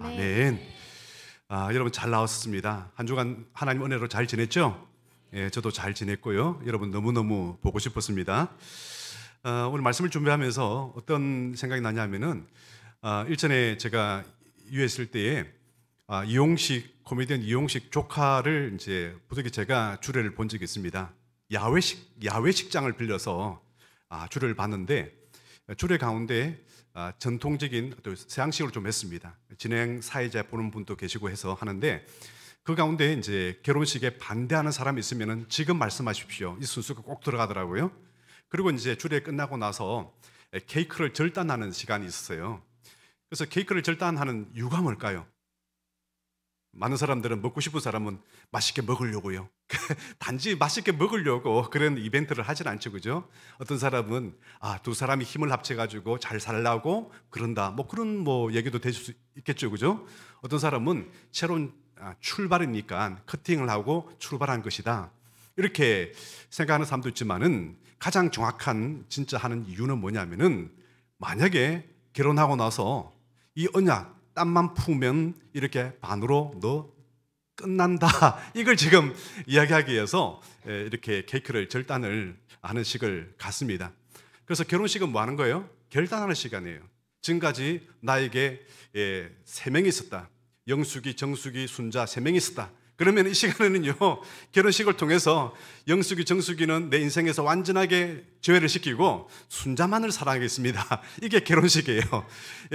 아멘. 여러분 잘 나왔습니다. 한 주간 하나님 은혜로 잘 지냈죠? 예, 저도 잘 지냈고요. 여러분 너무너무 보고 싶었습니다. 오늘 말씀을 준비하면서 어떤 생각이 나냐면은 일전에 제가 유에 있을 때에 이용식 코미디언 이용식 조카를 이제 부득이 제가 주례를 본 적이 있습니다. 야외식장을 빌려서 주례를 봤는데 주례 가운데 전통적인 서양식으로 좀 했습니다. 진행 사회자 보는 분도 계시고 해서 하는데 그 가운데 이제 결혼식에 반대하는 사람이 있으면은 지금 말씀하십시오. 이 순서가 꼭 들어가더라고요. 그리고 이제 주례 끝나고 나서 케이크를 절단하는 시간이 있었어요. 그래서 케이크를 절단하는 이유가 뭘까요? 많은 사람들은 먹고 싶은 사람은 맛있게 먹으려고요. 단지 맛있게 먹으려고 그런 이벤트를 하진 않죠, 그죠? 어떤 사람은 두 사람이 힘을 합쳐가지고 잘 살라고 그런다. 그런 얘기도 될 수 있겠죠, 그죠? 어떤 사람은 새로운 출발이니까 커팅을 하고 출발한 것이다. 이렇게 생각하는 사람도 있지만은 가장 정확한 진짜 하는 이유는 뭐냐면은 만약에 결혼하고 나서 이 언약 땀만 풀면 이렇게 반으로 너 끝난다. 이걸 지금 이야기하기 위해서 이렇게 케이크를 절단을 하는 식을 갖습니다. 그래서 결혼식은 뭐 하는 거예요? 결단하는 시간이에요. 지금까지 나에게 3명이 있었다. 영숙이, 정숙이, 순자 3명이 있었다. 그러면 이 시간에는요, 결혼식을 통해서 영숙이, 정숙이는 내 인생에서 완전하게 제외를 시키고 순자만을 사랑하겠습니다. 이게 결혼식이에요.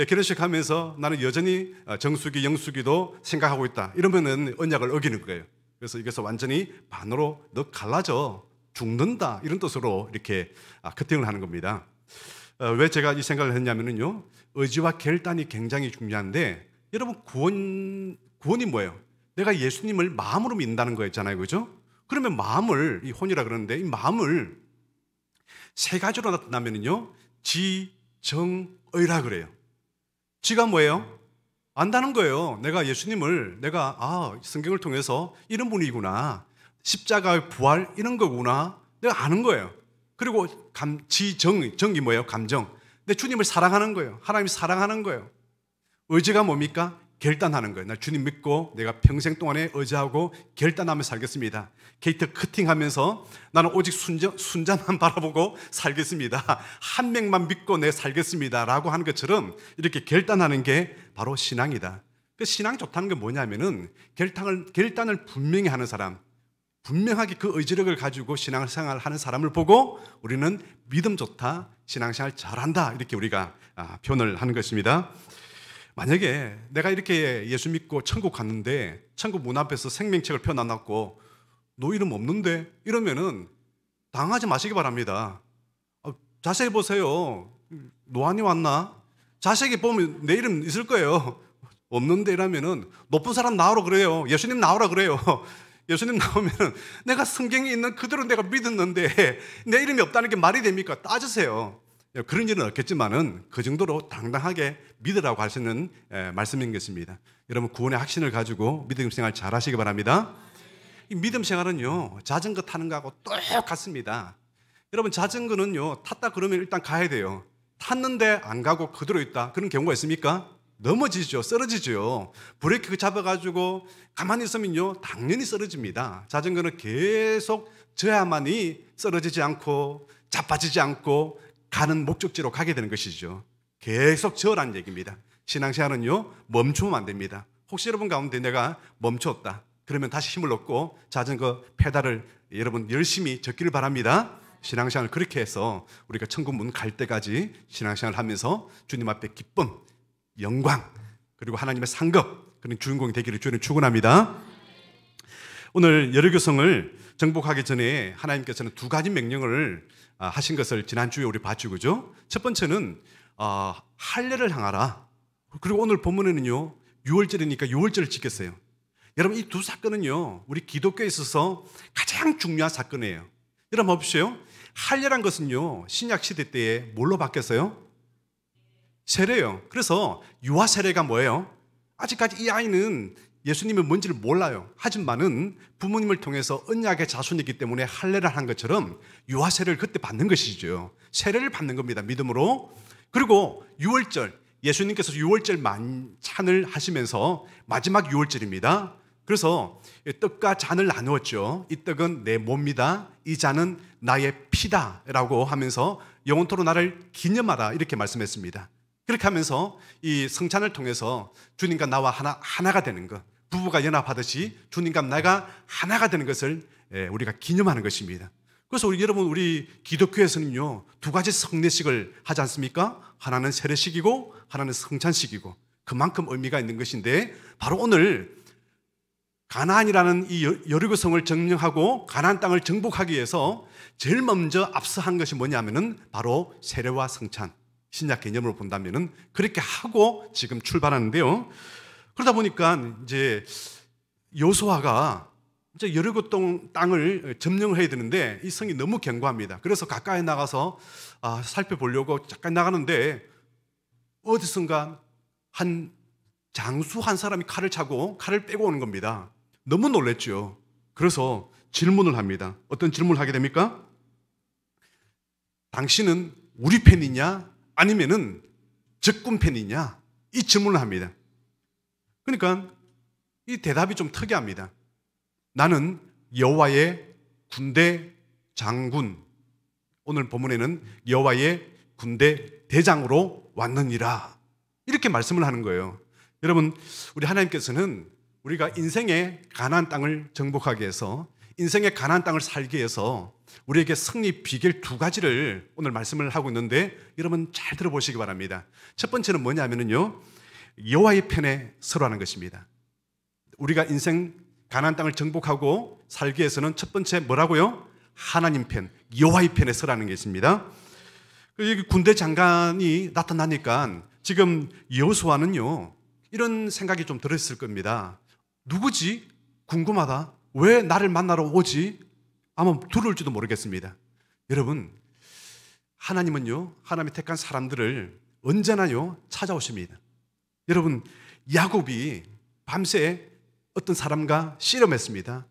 결혼식 하면서 나는 여전히 정숙이, 영숙이도 생각하고 있다. 이러면은 언약을 어기는 거예요. 그래서 이것을 완전히 반으로 너 갈라져 죽는다. 이런 뜻으로 이렇게 커팅을 하는 겁니다. 왜 제가 이 생각을 했냐면요, 의지와 결단이 굉장히 중요한데 여러분 구원이 뭐예요? 내가 예수님을 마음으로 믿는다는 거였잖아요, 그죠? 그러면 마음을, 이 혼이라 그러는데 이 마음을 3가지로 나타나면요, 지, 정, 의라 그래요. 지가 뭐예요? 안다는 거예요. 내가 예수님을 성경을 통해서 이런 분이구나, 십자가의 부활 이런 거구나, 내가 아는 거예요. 그리고 정이 뭐예요? 감정. 내 주님을 사랑하는 거예요. 하나님 사랑하는 거예요. 의지가 뭡니까? 결단하는 거예요. 나 주님 믿고 내가 평생 동안에 의지하고 결단하며 살겠습니다. 케이크 커팅하면서 나는 오직 순자만 바라보고 살겠습니다. 한 명만 믿고 내 살겠습니다 라고 하는 것처럼 이렇게 결단하는 게 바로 신앙이다. 그 신앙이 좋다는 게 뭐냐면은 결단을 분명히 하는 사람, 분명하게 그 의지력을 가지고 신앙생활을 하는 사람을 보고 우리는 믿음 좋다, 신앙생활 잘한다, 이렇게 우리가 표현을 하는 것입니다. 만약에 내가 이렇게 예수 믿고 천국 갔는데 천국 문 앞에서 생명책을 펴놔놨고 너 이름 없는데? 이러면은 당하지 마시기 바랍니다. 자세히 보세요. 노안이 왔나? 자세히 보면 내 이름 있을 거예요. 없는데 이러면은 높은 사람 나오라 그래요. 예수님 나오라 그래요. 예수님 나오면 내가 성경에 있는 그대로 내가 믿었는데 내 이름이 없다는 게 말이 됩니까? 따지세요. 그런 일은 없겠지만은 그 정도로 당당하게 믿으라고 할 수 있는 말씀인 것입니다. 여러분 구원의 확신을 가지고 믿음 생활 잘 하시기 바랍니다. 이 믿음 생활은요, 자전거 타는 거하고 똑같습니다. 여러분 자전거는요, 탔다 그러면 일단 가야 돼요. 탔는데 안 가고 그대로 있다, 그런 경우가 있습니까? 넘어지죠. 쓰러지죠. 브레이크 잡아가지고 가만히 있으면요, 당연히 쓰러집니다. 자전거는 계속 져야만이 쓰러지지 않고 자빠지지 않고 가는 목적지로 가게 되는 것이죠. 계속 저으라는 얘기입니다. 신앙생활은요, 멈추면 안 됩니다. 혹시 여러분 가운데 내가 멈췄다 그러면 다시 힘을 얻고 자전거 페달을 여러분 열심히 젓기를 바랍니다. 신앙생활을 그렇게 해서 우리가 천국 문 갈 때까지 신앙생활을 하면서 주님 앞에 기쁨, 영광, 그리고 하나님의 상급, 그런 주인공이 되기를 주님 축원합니다. 오늘 여리고성을 정복하기 전에 하나님께서는 2가지 명령을 하신 것을 지난주에 우리 봤죠, 그죠? 첫 번째는 할례를 향하라. 그리고 오늘 본문에는요, 6월절이니까 6월절을 지켰어요. 여러분 이 2 사건은요, 우리 기독교에 있어서 가장 중요한 사건이에요. 여러분 보십시오. 할례란 것은요, 신약 시대 때에 뭘로 바뀌었어요? 세례요. 그래서 유아 세례가 뭐예요? 아직까지 이 아이는 예수님이 뭔지를 몰라요. 하지만은 부모님을 통해서 언약의 자손이기 때문에 할례를 한 것처럼 유아 세례를 그때 받는 것이죠. 세례를 받는 겁니다. 믿음으로. 그리고 6월절, 예수님께서 유월절 만찬을 하시면서 마지막 유월절입니다. 그래서 떡과 잔을 나누었죠. 이 떡은 내 몸이다, 이 잔은 나의 피다 라고 하면서 영원토록 나를 기념하라 이렇게 말씀했습니다. 그렇게 하면서 이 성찬을 통해서 주님과 나와 하나가 되는 것, 부부가 연합하듯이 주님과 나가 하나가 되는 것을 우리가 기념하는 것입니다. 그래서 우리 기독교에서는요, 두 가지 성례식을 하지 않습니까? 하나는 세례식이고 하나는 성찬식이고 그만큼 의미가 있는 것인데, 바로 오늘 가나안이라는 이 여리고성을 점령하고 가나안 땅을 정복하기 위해서 제일 먼저 앞서한 것이 뭐냐면은 바로 세례와 성찬, 신약 개념으로 본다면은 그렇게 하고 지금 출발하는데요. 그러다 보니까 이제 여호수아가 이제 여리고 땅을 점령을 해야 되는데 이 성이 너무 견고합니다. 그래서 가까이 나가서 살펴보려고 잠깐 나가는데 어디선가 한 장수 한 사람이 칼을 차고 칼을 빼고 오는 겁니다. 너무 놀랬죠. 그래서 질문을 합니다. 어떤 질문을 하게 됩니까? 당신은 우리 편이냐 아니면은 적군 편이냐, 이 질문을 합니다. 그러니까 이 대답이 좀 특이합니다. 나는 여호와의 군대 장군, 오늘 본문에는 여호와의 군대 대장으로 왔느니라, 이렇게 말씀을 하는 거예요. 여러분, 우리 하나님께서는 우리가 인생의 가나안 땅을 정복하기 위해서, 인생의 가나안 땅을 살기 위해서 우리에게 승리 비결 두 가지를 오늘 말씀을 하고 있는데, 여러분 잘 들어보시기 바랍니다. 첫 번째는 뭐냐면요, 여호와의 편에 서라는 것입니다. 우리가 인생 가나안 땅을 정복하고 살기 위해서는 첫 번째 뭐라고요? 하나님 편, 여호와의 편에 서라는 게 있습니다. 여기 군대 장관이 나타나니까 지금 여호수아는요, 이런 생각이 좀 들었을 겁니다. 누구지? 궁금하다. 왜 나를 만나러 오지? 아마 두려울지도 모르겠습니다. 여러분, 하나님은요, 하나님이 택한 사람들을 언제나요 찾아오십니다. 여러분, 야곱이 밤새 어떤 사람과 씨름했습니다.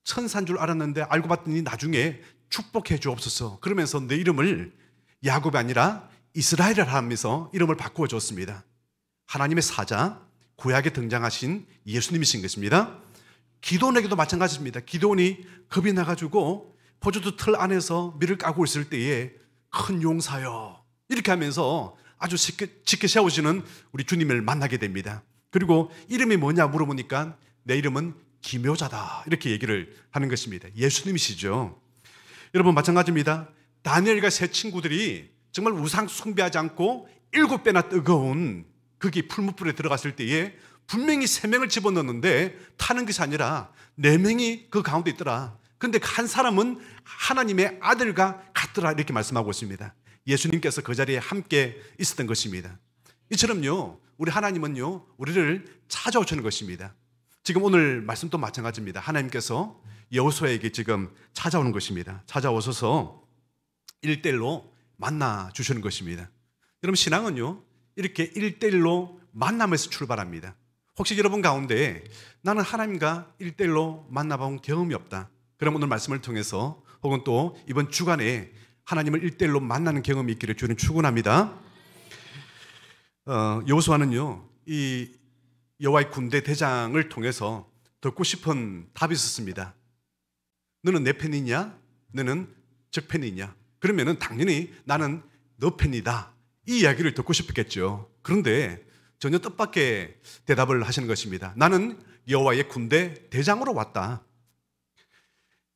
천사인 줄 알았는데 알고 봤더니 나중에 축복해 주옵소서 그러면서 내 이름을 야곱이 아니라 이스라엘을 하면서 이름을 바꾸어 줬습니다. 하나님의 사자, 구약에 등장하신 예수님이신 것입니다. 기도원에게도 마찬가지입니다. 기도원이 겁이 나가지고 포도주 틀 안에서 밀을 까고 있을 때에 큰 용사여 이렇게 하면서 아주 쉽게 세우시는 우리 주님을 만나게 됩니다. 그리고 이름이 뭐냐 물어보니까 내 이름은 기묘자다 이렇게 얘기를 하는 것입니다. 예수님이시죠. 여러분, 마찬가지입니다. 다니엘과 세 친구들이 정말 우상 숭배하지 않고 7배나 뜨거운 거기 풀무불에 들어갔을 때에 분명히 3명을 집어넣었는데 타는 것이 아니라 4명이 그 가운데 있더라. 그런데 한 사람은 하나님의 아들과 같더라 이렇게 말씀하고 있습니다. 예수님께서 그 자리에 함께 있었던 것입니다. 이처럼요, 우리 하나님은요, 우리를 찾아오시는 것입니다. 지금 오늘 말씀도 마찬가지입니다. 하나님께서 여호수아에게 지금 찾아오는 것입니다. 찾아오셔서 1대1로 만나 주시는 것입니다. 여러분, 신앙은요, 이렇게 1대1로 만남에서 출발합니다. 혹시 여러분 가운데 나는 하나님과 1대1로 만나본 경험이 없다, 그럼 오늘 말씀을 통해서 혹은 또 이번 주간에 하나님을 1대1로 만나는 경험이 있기를 주님 축원합니다. 여호수아는요, 이 여호와의 군대 대장을 통해서 듣고 싶은 답이 있었습니다. 너는 내 편이냐? 너는 적 편이냐? 그러면은 당연히 나는 너 편이다, 이 이야기를 듣고 싶었겠죠. 그런데 전혀 뜻밖의 대답을 하시는 것입니다. 나는 여호와의 군대 대장으로 왔다.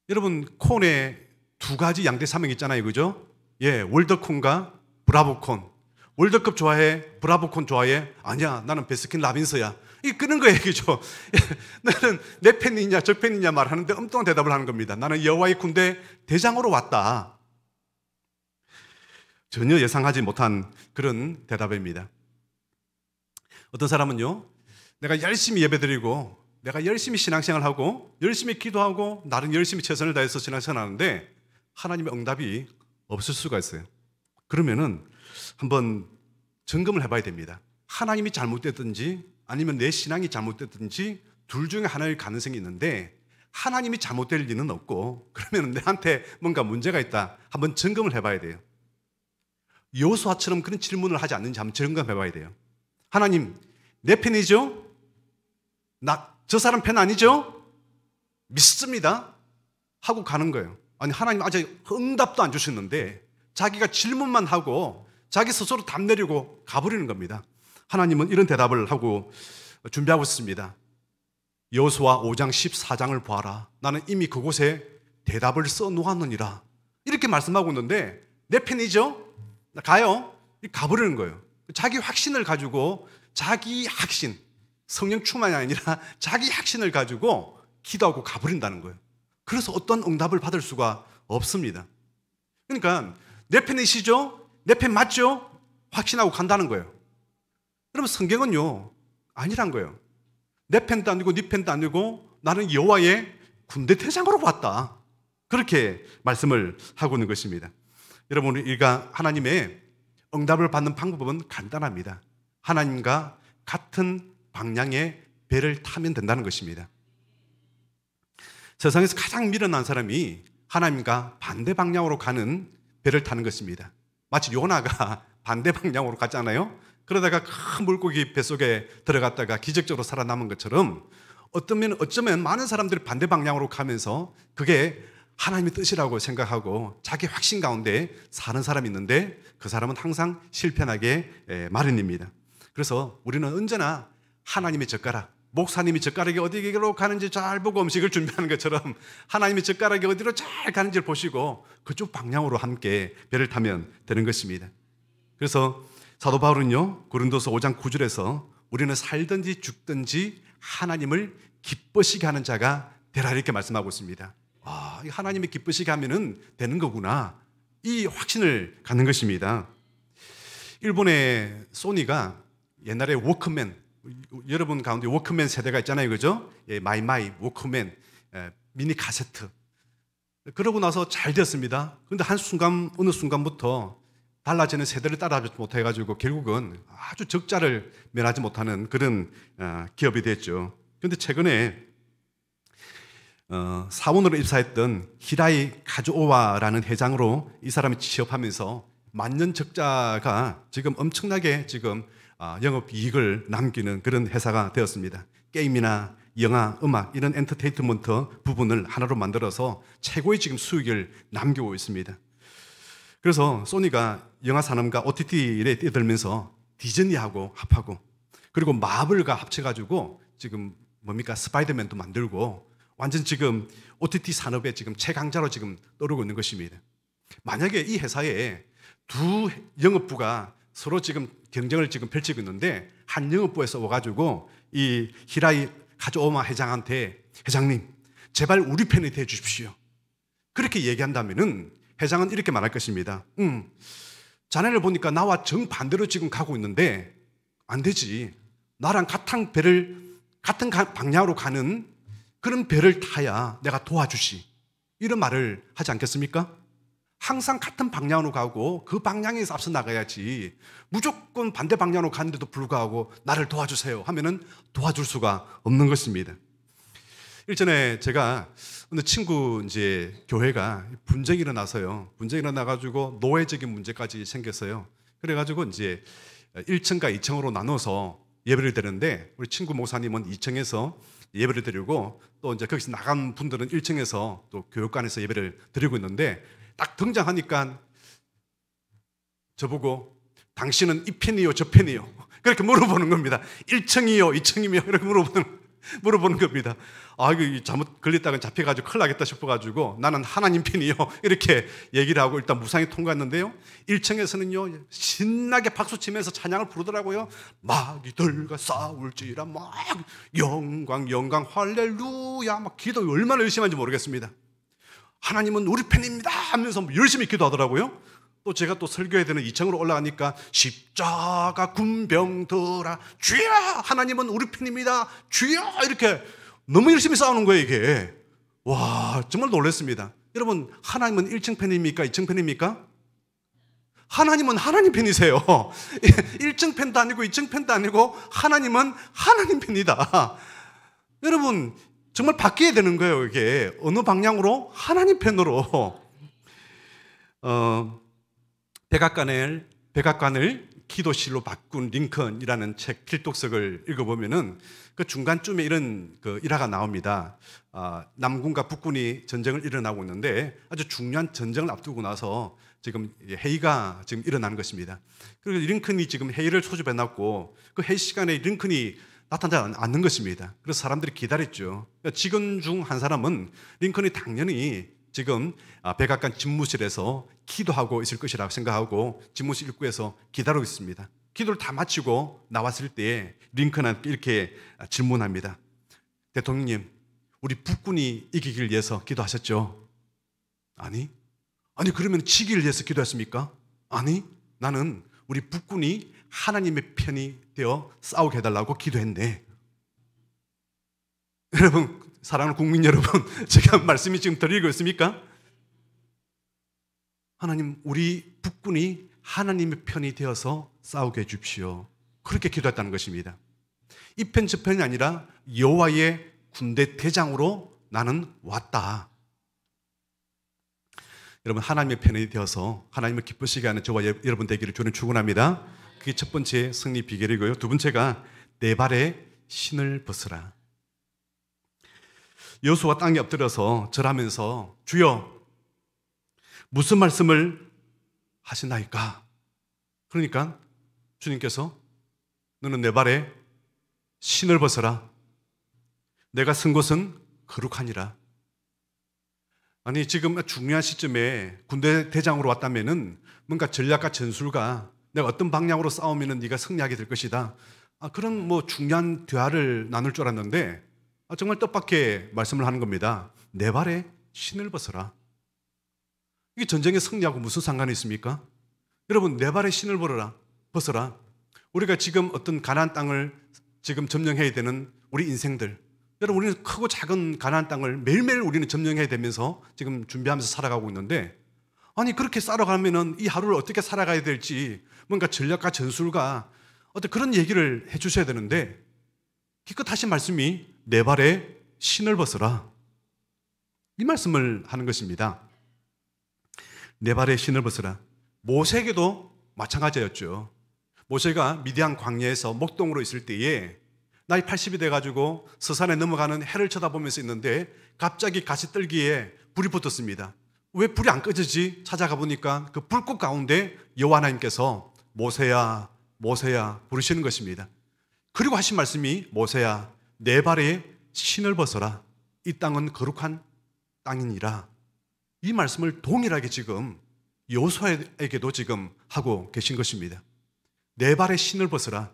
여러분, 콘에 두 가지 양대 사명이 있잖아요, 그죠? 예, 월드콘과 브라보콘. 월드컵 좋아해? 브라보콘 좋아해? 아니야, 나는 베스킨 라빈스야. 그런 거 얘기죠. 너는 내 팬이냐 적 팬이냐 말하는데 엉뚱한 대답을 하는 겁니다. 나는 여호와의 군대 대장으로 왔다. 전혀 예상하지 못한 그런 대답입니다. 어떤 사람은요, 내가 열심히 예배드리고 내가 열심히 신앙생활하고 열심히 기도하고 나름 열심히 최선을 다해서 신앙생활하는데 하나님의 응답이 없을 수가 있어요. 그러면은 한번 점검을 해봐야 됩니다. 하나님이 잘못됐든지 아니면 내 신앙이 잘못됐든지 둘 중에 하나일 가능성이 있는데, 하나님이 잘못될 리는 없고 그러면 내한테 뭔가 문제가 있다, 한번 점검을 해봐야 돼요. 여호수아처럼 그런 질문을 하지 않는지 한번 점검해 봐야 돼요. 하나님, 내 편이죠? 저 사람 편 아니죠? 믿습니다 하고 가는 거예요. 아니, 하나님 아직 응답도 안 주셨는데 자기가 질문만 하고 자기 스스로 답 내리고 가버리는 겁니다. 하나님은 이런 대답을 하고 준비하고 있습니다. 여호수아 5장 14장을 보아라. 나는 이미 그곳에 대답을 써놓았느니라. 이렇게 말씀하고 있는데 내 편이죠? 가요. 가버리는 거예요. 자기 확신을 가지고 자기 확신, 성령 충만이 아니라 자기 확신을 가지고 기도하고 가버린다는 거예요. 그래서 어떤 응답을 받을 수가 없습니다. 그러니까 내 편이시죠? 내 편 맞죠? 확신하고 간다는 거예요. 여러분, 성경은요 아니란 거예요. 내 편도 아니고 네 편도 아니고 나는 여호와의 군대 대장으로 왔다. 그렇게 말씀을 하고 있는 것입니다. 여러분, 우리가 하나님의 응답을 받는 방법은 간단합니다. 하나님과 같은 방향의 배를 타면 된다는 것입니다. 세상에서 가장 미련한 사람이 하나님과 반대 방향으로 가는 배를 타는 것입니다. 마치 요나가 반대 방향으로 갔잖아요. 그러다가 큰 물고기 뱃속에 들어갔다가 기적적으로 살아남은 것처럼 어쩌면 많은 사람들이 반대 방향으로 가면서 그게 하나님의 뜻이라고 생각하고 자기 확신 가운데 사는 사람이 있는데 그 사람은 항상 실패하게 마련입니다. 그래서 우리는 언제나 하나님의 젓가락, 목사님이 젓가락이 어디로 가는지 잘 보고 음식을 준비하는 것처럼 하나님의 젓가락이 어디로 잘 가는지를 보시고 그쪽 방향으로 함께 배를 타면 되는 것입니다. 그래서 사도 바울은요, 고린도서 5장 9절에서 우리는 살든지 죽든지 하나님을 기쁘시게 하는 자가 되라 이렇게 말씀하고 있습니다. 아, 하나님이 기쁘시게 하면은 되는 거구나, 이 확신을 갖는 것입니다. 일본의 소니가 옛날에 워크맨, 여러분 가운데 워크맨 세대가 있잖아요, 그죠? 예, 마이마이 워크맨, 미니 카세트. 그러고 나서 잘 됐습니다. 그런데 어느 순간부터 달라지는 세대를 따라하지 못해가지고 결국은 아주 적자를 면하지 못하는 그런 기업이 됐죠. 그런데 최근에 사원으로 입사했던 히라이 카즈오와라는 회장으로 이 사람이 취업하면서 만년 적자가 지금 엄청나게 지금 영업 이익을 남기는 그런 회사가 되었습니다. 게임이나 영화, 음악 이런 엔터테인먼트 부분을 하나로 만들어서 최고의 지금 수익을 남기고 있습니다. 그래서 소니가 영화 산업과 OTT에 뛰어들면서 디즈니하고 합하고 그리고 마블과 합쳐가지고 지금 스파이더맨도 만들고 완전 지금 OTT 산업의 지금 최강자로 지금 떠오르고 있는 것입니다. 만약에 이 회사에 두 영업부가 서로 지금 경쟁을 지금 펼치고 있는데 한 영업부에서 와가지고 이 히라이 카즈오마 회장한테 회장님 제발 우리 편이 돼 주십시오 그렇게 얘기한다면은 회장은 이렇게 말할 것입니다. 자네를 보니까 나와 정반대로 지금 가고 있는데 안 되지. 나랑 같은 방향으로 가는 그런 배를 타야 내가 도와주시. 이런 말을 하지 않겠습니까? 항상 같은 방향으로 가고 그 방향에서 앞서 나가야지 무조건 반대 방향으로 가는데도 불구하고 나를 도와주세요 하면은 도와줄 수가 없는 것입니다. 일전에 제가 어느 친구 교회가 분쟁이 일어나서요. 분쟁이 일어나가지고 노예적인 문제까지 생겼어요. 그래가지고 1층과 2층으로 나눠서 예배를 드리는데 우리 친구 목사님은 2층에서 예배를 드리고 또 거기서 나간 분들은 1층에서 또 교육관에서 예배를 드리고 있는데 딱 등장하니까 저보고 당신은 이 편이요 저 편이요 그렇게 물어보는 겁니다. 1층이요 2층이요 이렇게 물어보는 겁니다. 이거 잘못 걸렸다가 잡혀가지고 큰일 나겠다 싶어가지고 나는 하나님 편이요 이렇게 얘기를 하고 일단 무상히 통과했는데요. 1층에서는요 신나게 박수치면서 찬양을 부르더라고요. 마귀들과 싸울지라 막 영광 할렐루야 막 기도 얼마나 열심히 하는지 모르겠습니다. 하나님은 우리 편입니다 하면서 열심히 기도하더라고요. 또 제가 또 설교해야 되는 2층으로 올라가니까 십자가 군병들아 주여 하나님은 우리 편입니다 주여 이렇게 너무 열심히 싸우는 거예요 이게. 와 정말 놀랐습니다. 여러분 하나님은 1층 편입니까 2층 편입니까? 하나님은 하나님 편이세요. 1층 편도 아니고 2층 편도 아니고 하나님은 하나님 편이다. 여러분 정말 바뀌어야 되는 거예요 이게. 어느 방향으로? 하나님 편으로. 백악관의 백악관을 기도실로 바꾼 링컨이라는 책 필독석을 읽어보면은 그 중간쯤에 이런 그 일화가 나옵니다. 남군과 북군이 전쟁을 일어나고 있는데 아주 중요한 전쟁을 앞두고 나서 지금 회의가 지금 일어나는 것입니다. 그리고 링컨이 지금 회의를 소집해놨고 그 회의 시간에 링컨이 나타나지 않는 것입니다. 그래서 사람들이 기다렸죠. 직원 중 한 사람은 링컨이 당연히 지금 백악관 집무실에서 기도하고 있을 것이라고 생각하고 집무실 입구에서 기다리고 있습니다. 기도를 다 마치고 나왔을 때 링컨한테 이렇게 질문합니다. 대통령님, 우리 북군이 이기길 위해서 기도하셨죠? 아니 그러면 지기를 위해서 기도했습니까? 아니, 나는 우리 북군이 하나님의 편이 되어 싸우게 해달라고 기도했네. 여러분, 사랑하는 국민 여러분, 제가 말씀이 지금 들리고 있습니까? 하나님, 우리 북군이 하나님의 편이 되어서 싸우게 해주십시오. 그렇게 기도했다는 것입니다. 이 편 저 편이 아니라 여호와의 군대 대장으로 나는 왔다. 여러분, 하나님의 편이 되어서 하나님을 기쁘시게 하는 저와 여러분 되기를 주는 축원합니다. 그게 첫 번째 승리 비결이고요. 두 번째가 내 발에 신을 벗으라. 여호수아가 땅에 엎드려서 절하면서 주여 무슨 말씀을 하시나이까? 그러니까 주님께서 너는 내 발에 신을 벗어라. 내가 쓴 곳은 거룩하니라. 아니, 지금 중요한 시점에 군대 대장으로 왔다면은 뭔가 전략과 전술과 내가 어떤 방향으로 싸우면은 네가 승리하게 될 것이다. 그런 뭐 중요한 대화를 나눌 줄 알았는데 정말 뜻밖의 말씀을 하는 겁니다. 내 발에 신을 벗어라. 이게 전쟁에 승리하고 무슨 상관이 있습니까? 여러분, 내 발에 신을 벗어라. 우리가 지금 어떤 가나안 땅을 지금 점령해야 되는 우리 인생들, 여러분, 우리는 크고 작은 가나안 땅을 매일매일 우리는 점령해야 되면서 지금 준비하면서 살아가고 있는데, 아니 그렇게 살아가면은 이 하루를 어떻게 살아가야 될지 뭔가 전략과 전술과 어떤 그런 얘기를 해주셔야 되는데, 기껏 하신 말씀이 내 발에 신을 벗어라, 이 말씀을 하는 것입니다. 내 발에 신을 벗어라. 모세에게도 마찬가지였죠. 모세가 미디안 광야에서 목동으로 있을 때에 나이 80이 돼가지고 서산에 넘어가는 해를 쳐다보면서 있는데 갑자기 가시떨기에 불이 붙었습니다. 왜 불이 안 꺼지지? 찾아가 보니까 그 불꽃 가운데 여호와 하나님께서 모세야 모세야 부르시는 것입니다. 그리고 하신 말씀이 모세야 내 발에 신을 벗어라. 이 땅은 거룩한 땅이니라. 이 말씀을 동일하게 지금 여호수아에게도 지금 하고 계신 것입니다. 내 발에 신을 벗어라.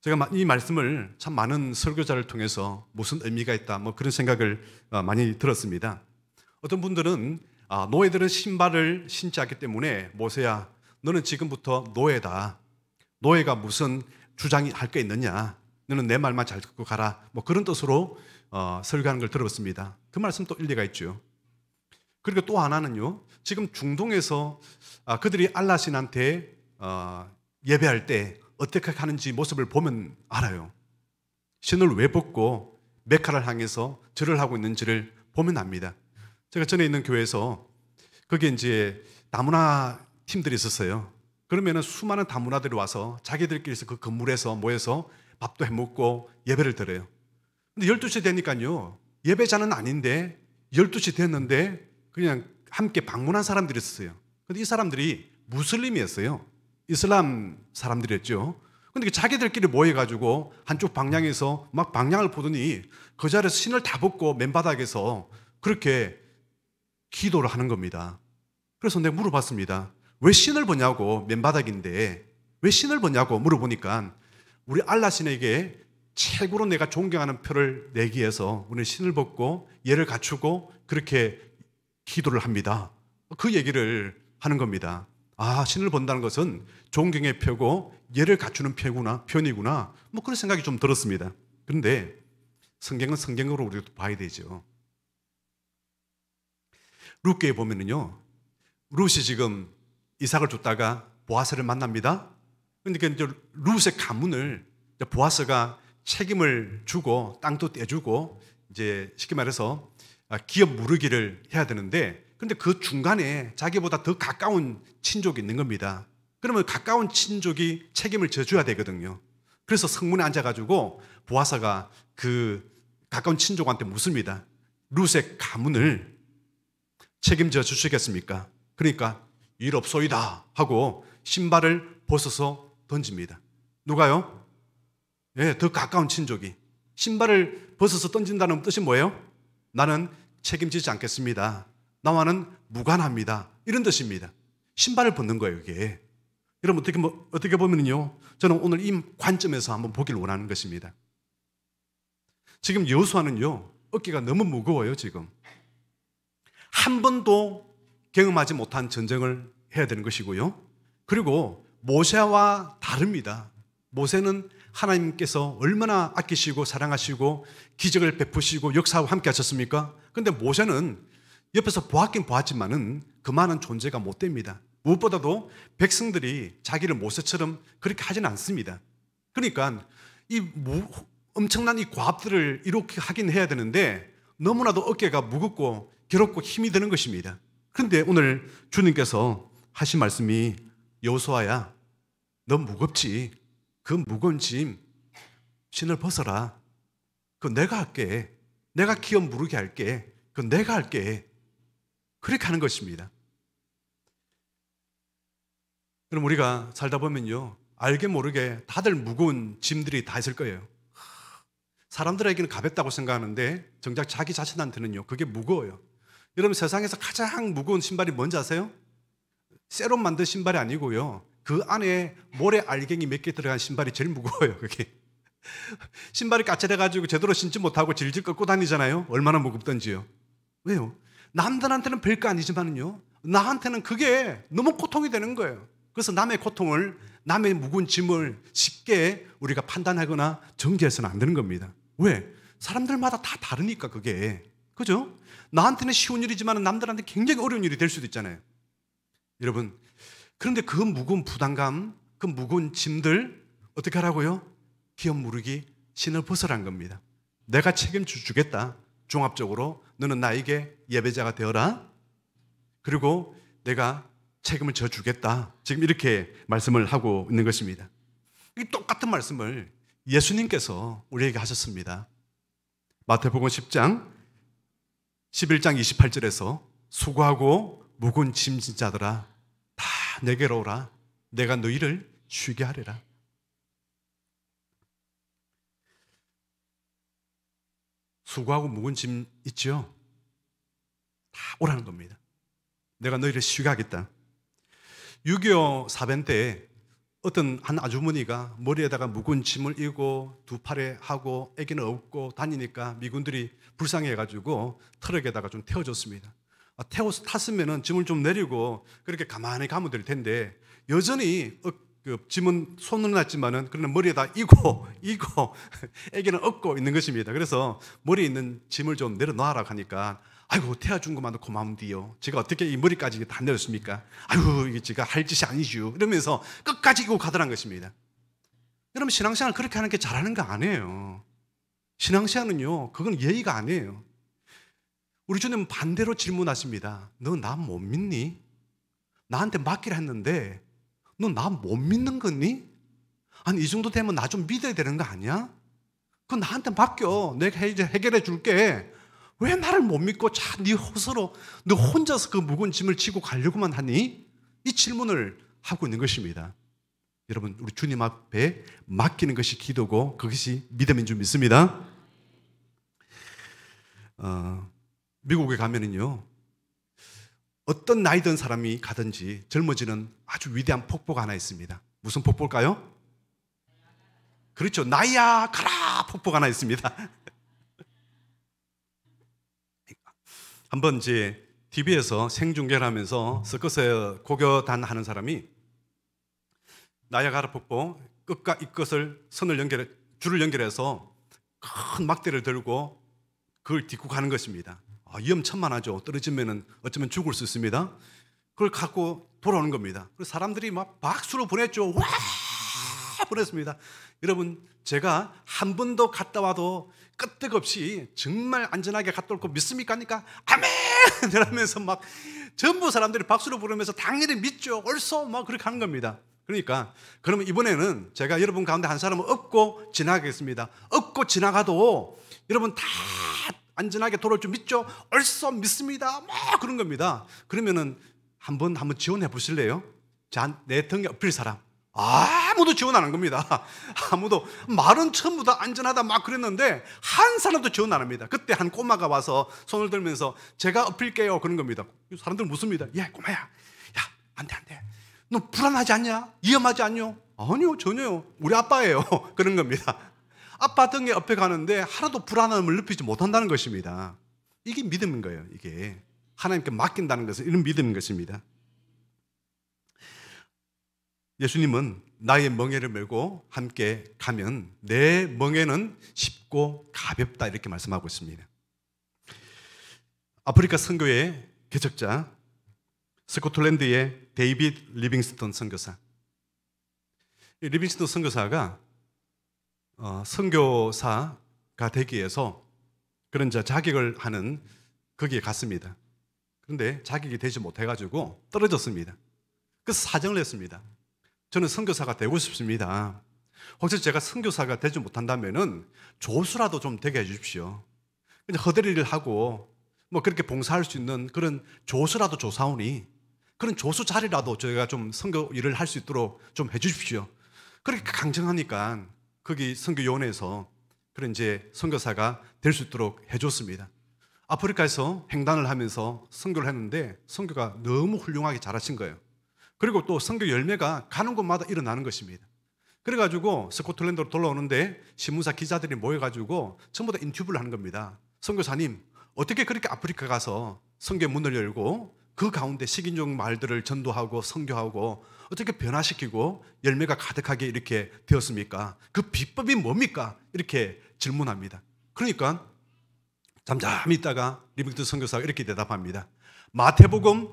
제가 이 말씀을 참 많은 설교자를 통해서 무슨 의미가 있다 뭐 그런 생각을 많이 들었습니다. 어떤 분들은 노예들은 신발을 신지 않기 때문에 모세야 너는 지금부터 노예다. 노예가 무슨 주장이 할 게 있느냐. 너는 내 말만 잘 듣고 가라. 뭐 그런 뜻으로 설교하는 걸 들었습니다. 그 말씀 또 일리가 있죠. 그리고 또 하나는요. 지금 중동에서 그들이 알라 신한테 예배할 때 어떻게 하는지 모습을 보면 알아요. 신을 왜 벗고 메카를 향해서 절을 하고 있는지를 보면 압니다. 제가 전에 있는 교회에서 거기에 이제 다문화 팀들이 있었어요. 그러면은 수많은 다문화들이 와서 자기들끼리서 그 건물에서 모여서 밥도 해 먹고 예배를 드려요. 근데 12시 되니까요. 예배자는 아닌데 12시 됐는데 그냥 함께 방문한 사람들이 있었어요. 근데 이 사람들이 무슬림이었어요. 이슬람 사람들이었죠. 근데 자기들끼리 모여가지고 한쪽 방향에서 막 방향을 보더니 그 자리에서 신을 다 벗고 맨바닥에서 그렇게 기도를 하는 겁니다. 그래서 내가 물어봤습니다. 왜 신을 벗냐고, 맨바닥인데 왜 신을 벗냐고 물어보니까 우리 알라 신에게 최고로 내가 존경하는 표를 내기 위해서 우리는 신을 벗고 예를 갖추고 그렇게 기도를 합니다. 그 얘기를 하는 겁니다. 신을 본다는 것은 존경의 표고 예를 갖추는 편이구나. 뭐 그런 생각이 좀 들었습니다. 그런데 성경은 성경으로 우리가 봐야 되죠. 룻기에 보면은요, 룻이 지금 이삭을 줬다가 보아스를 만납니다. 그러니까 이제 룻의 가문을 보아스가 책임을 주고 땅도 떼주고 이제 쉽게 말해서 기업 무르기를 해야 되는데, 근데 그 중간에 자기보다 더 가까운 친족이 있는 겁니다. 그러면 가까운 친족이 책임을 져줘야 되거든요. 그래서 성문에 앉아가지고 보아사가 그 가까운 친족한테 묻습니다. 룻의 가문을 책임져 주시겠습니까? 그러니까 일 없소이다 하고 신발을 벗어서 던집니다. 누가요? 예, 더 가까운 친족이. 신발을 벗어서 던진다는 뜻이 뭐예요? 나는 책임지지 않겠습니다. 나와는 무관합니다. 이런 뜻입니다. 신발을 벗는 거예요, 이게. 여러분, 어떻게 보면요, 저는 오늘 이 관점에서 한번 보기를 원하는 것입니다. 지금 여호수아는요, 어깨가 너무 무거워요, 지금. 한 번도 경험하지 못한 전쟁을 해야 되는 것이고요. 그리고 모세와 다릅니다. 모세는 하나님께서 얼마나 아끼시고 사랑하시고 기적을 베푸시고 역사하고 함께 하셨습니까? 그런데 모세는 옆에서 보았긴 보았지만은 그만한 존재가 못 됩니다. 무엇보다도 백성들이 자기를 모세처럼 그렇게 하지는 않습니다. 그러니까 엄청난 이 과업들을 이렇게 하긴 해야 되는데 너무나도 어깨가 무겁고 괴롭고 힘이 드는 것입니다. 그런데 오늘 주님께서 하신 말씀이 여호수아야, 너 무겁지? 그 무거운 짐 신을 벗어라. 그거 내가 할게. 내가 기업 무르게 할게. 그거 내가 할게. 그렇게 하는 것입니다. 그럼 우리가 살다 보면요, 알게 모르게 다들 무거운 짐들이 다 있을 거예요. 사람들에게는 가볍다고 생각하는데 정작 자기 자신한테는요, 그게 무거워요. 여러분, 세상에서 가장 무거운 신발이 뭔지 아세요? 쇠로 만든 신발이 아니고요, 그 안에 모래 알갱이 몇 개 들어간 신발이 제일 무거워요. 그게 신발이 까칠해가지고 제대로 신지 못하고 질질 꺾고 다니잖아요. 얼마나 무겁던지요. 왜요? 남들한테는 별거 아니지만요, 나한테는 그게 너무 고통이 되는 거예요. 그래서 남의 고통을, 남의 무거운 짐을 쉽게 우리가 판단하거나 정죄해서는 안 되는 겁니다. 왜? 사람들마다 다 다르니까 그게. 그죠? 나한테는 쉬운 일이지만 남들한테 굉장히 어려운 일이 될 수도 있잖아요. 여러분, 그런데 그 무거운 부담감, 그 무거운 짐들 어떻게 하라고요? 기업 무르기 신을 벗어란 겁니다. 내가 책임져 주겠다. 종합적으로 너는 나에게 예배자가 되어라. 그리고 내가 책임을 져 주겠다. 지금 이렇게 말씀을 하고 있는 것입니다. 이 똑같은 말씀을 예수님께서 우리에게 하셨습니다. 마태복음 10장 11장 28절에서 수고하고 무거운 짐진 자들아 다 내게로 오라. 내가 너희를 쉬게 하리라. 수고하고 무거운 짐 있죠? 다 오라는 겁니다. 내가 너희를 쉬게 하겠다. 6.25 사변 때 어떤 한 아주머니가 머리에다가 무거운 짐을 이고 두 팔에 하고 애기는 업고 다니니까 미군들이 불쌍해가지고 트럭에다가 좀 태워줬습니다. 태워서 탔으면 짐을 좀 내리고 그렇게 가만히 가면 될 텐데 여전히 그 짐은 손은 났지만은 그러나 머리에다 이고 애기는 업고 있는 것입니다. 그래서 머리에 있는 짐을 좀 내려놓으라고 하니까 아이고, 태워준 것만도 고마운디요. 제가 어떻게 이 머리까지 다 내렸습니까? 아이고, 이게 제가 할 짓이 아니죠. 이러면서 끝까지 이고 가더란 것입니다. 여러분, 신앙생활 그렇게 하는 게 잘하는 거 아니에요. 신앙생활은요, 그건 예의가 아니에요. 우리 주님은 반대로 질문하십니다. 너 나 못 믿니? 나한테 맡기라 했는데 너 나 못 믿는 거니? 아니, 이 정도 되면 나 좀 믿어야 되는 거 아니야? 그건 나한테 맡겨. 내가 해결해 줄게. 왜 나를 못 믿고 네 스스로 너 혼자서 그 무거운 짐을 지고 가려고만 하니? 이 질문을 하고 있는 것입니다. 여러분, 우리 주님 앞에 맡기는 것이 기도고 그것이 믿음인 줄 믿습니다. 미국에 가면은요, 어떤 나이 든 사람이 가든지 젊어지는 아주 위대한 폭포가 하나 있습니다. 무슨 폭포일까요? 그렇죠. 나이아가라 폭포가 하나 있습니다. 한번 이제 TV에서 생중계를 하면서 서커스 고교단 하는 사람이 나이아가라 폭포 끝과 이 끝을 줄을 연결해서 큰 막대를 들고 그걸 딛고 가는 것입니다. 위험천만하죠. 떨어지면은 어쩌면 죽을 수 있습니다. 그걸 갖고 돌아오는 겁니다. 그래서 사람들이 막 박수로 보냈죠. 와! 보냈습니다. 여러분, 제가 한 번도 갔다 와도 끄떡없이 정말 안전하게 갔다 올 거 믿습니까? 하니까 아멘! 이러면서 막 전부 사람들이 박수로 부르면서 당연히 믿죠. 옳소! 막 그렇게 하는 겁니다. 그러니까 그러면 이번에는 제가 여러분 가운데 한 사람을 업고 지나가겠습니다. 업고 지나가도 여러분 다 안전하게 돌아올 줄 믿죠? 얼써 믿습니다. 뭐 그런 겁니다. 그러면은 한번 지원해 보실래요? 자, 내 등에 엎일 사람. 아무도 지원 안 한 겁니다. 아무도. 말은 전부 다 안전하다 막 그랬는데 한 사람도 지원 안 합니다. 그때 한 꼬마가 와서 손을 들면서 제가 엎일게요 그런 겁니다. 사람들 묻습니다. 야 꼬마야, 야 안 돼 안 돼. 너 불안하지 않냐? 위험하지 않냐? 아니요 전혀요. 우리 아빠예요. 그런 겁니다. 아빠 등에 엎여 가는데 하나도 불안함을 느끼지 못한다는 것입니다. 이게 믿음인 거예요. 이게 하나님께 맡긴다는 것은 이런 믿음인 것입니다. 예수님은 나의 멍에를 메고 함께 가면 내 멍에는 쉽고 가볍다 이렇게 말씀하고 있습니다. 아프리카 선교의 개척자 스코틀랜드의 데이빗 리빙스턴 선교사. 이 리빙스턴 선교사가 선교사가 되기 위해서 그런 자격을 하는 거기에 갔습니다. 그런데 자격이 되지 못해가지고 떨어졌습니다. 그래서 사정을 했습니다. 저는 선교사가 되고 싶습니다. 혹시 제가 선교사가 되지 못한다면은 조수라도 좀 되게 해주십시오. 그냥 허드렛 일을 하고 뭐 그렇게 봉사할 수 있는 그런 조수라도 조사오니 그런 조수 자리라도 저희가 좀 선교 일을 할 수 있도록 좀 해주십시오. 그렇게 강정하니까 거기 선교요원에서 그런 이제 선교사가 될 수 있도록 해줬습니다. 아프리카에서 횡단을 하면서 선교를 했는데 선교가 너무 훌륭하게 잘하신 거예요. 그리고 또 선교 열매가 가는 곳마다 일어나는 것입니다. 그래가지고 스코틀랜드로 돌아오는데 신문사 기자들이 모여가지고 전부 다 인터뷰를 하는 겁니다. 선교사님, 어떻게 그렇게 아프리카 가서 선교의 문을 열고 그 가운데 식인종 말들을 전도하고 선교하고 어떻게 변화시키고 열매가 가득하게 이렇게 되었습니까? 그 비법이 뭡니까? 이렇게 질문합니다. 그러니까 잠잠히 있다가 리빙스턴 선교사가 이렇게 대답합니다. 마태복음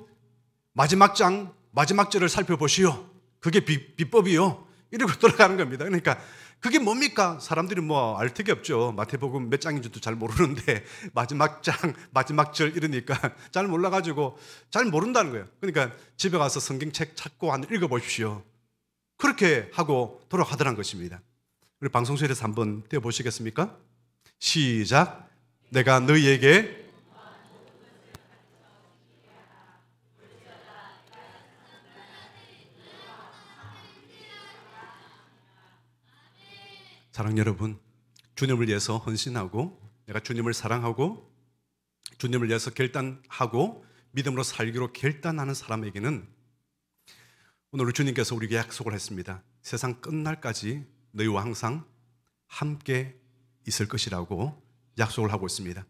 마지막 장 마지막 절을 살펴보시오. 그게 비법이요. 이러고 돌아가는 겁니다. 그러니까 그게 뭡니까? 사람들이 뭐 알 턱이 없죠. 마태복음 몇 장인지도 잘 모르는데 마지막 장, 마지막 절 이러니까 잘 몰라가지고 잘 모른다는 거예요. 그러니까 집에 가서 성경책 찾고 한번 읽어보십시오. 그렇게 하고 돌아가더란 것입니다. 우리 방송실에서 한번 띄워보시겠습니까? 시작. 내가 너희에게 사랑 여러분, 주님을 위해서 헌신하고 내가 주님을 사랑하고 주님을 위해서 결단하고 믿음으로 살기로 결단하는 사람에게는 오늘 우리 주님께서 우리에게 약속을 했습니다. 세상 끝날까지 너희와 항상 함께 있을 것이라고 약속을 하고 있습니다.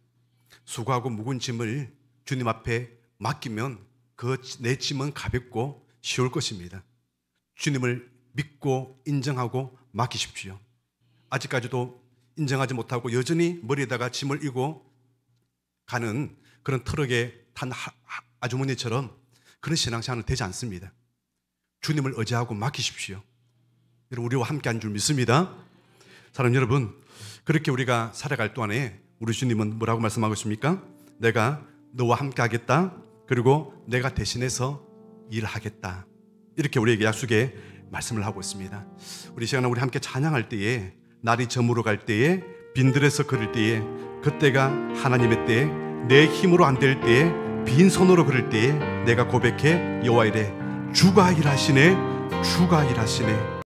수고하고 무거운 짐을 주님 앞에 맡기면 그 내 짐은 가볍고 쉬울 것입니다. 주님을 믿고 인정하고 맡기십시오. 아직까지도 인정하지 못하고 여전히 머리에다가 짐을 이고 가는 그런 트럭에 탄 아주머니처럼 그런 신앙생활은 되지 않습니다. 주님을 의지하고 맡기십시오. 여러분, 우리와 함께한 줄 믿습니다. 사랑하는 여러분, 그렇게 우리가 살아갈 동안에 우리 주님은 뭐라고 말씀하고 있습니까? 내가 너와 함께하겠다. 그리고 내가 대신해서 일하겠다. 이렇게 우리에게 약속의 말씀을 하고 있습니다. 우리 시간에 우리 함께 찬양할 때에 날이 저물어 갈 때에 빈들에서 걸을 때에 그때가 하나님의 때에 내 힘으로 안 될 때에 빈손으로 걸을 때에 내가 고백해 여호와 이래 주가 일하시네 주가 일하시네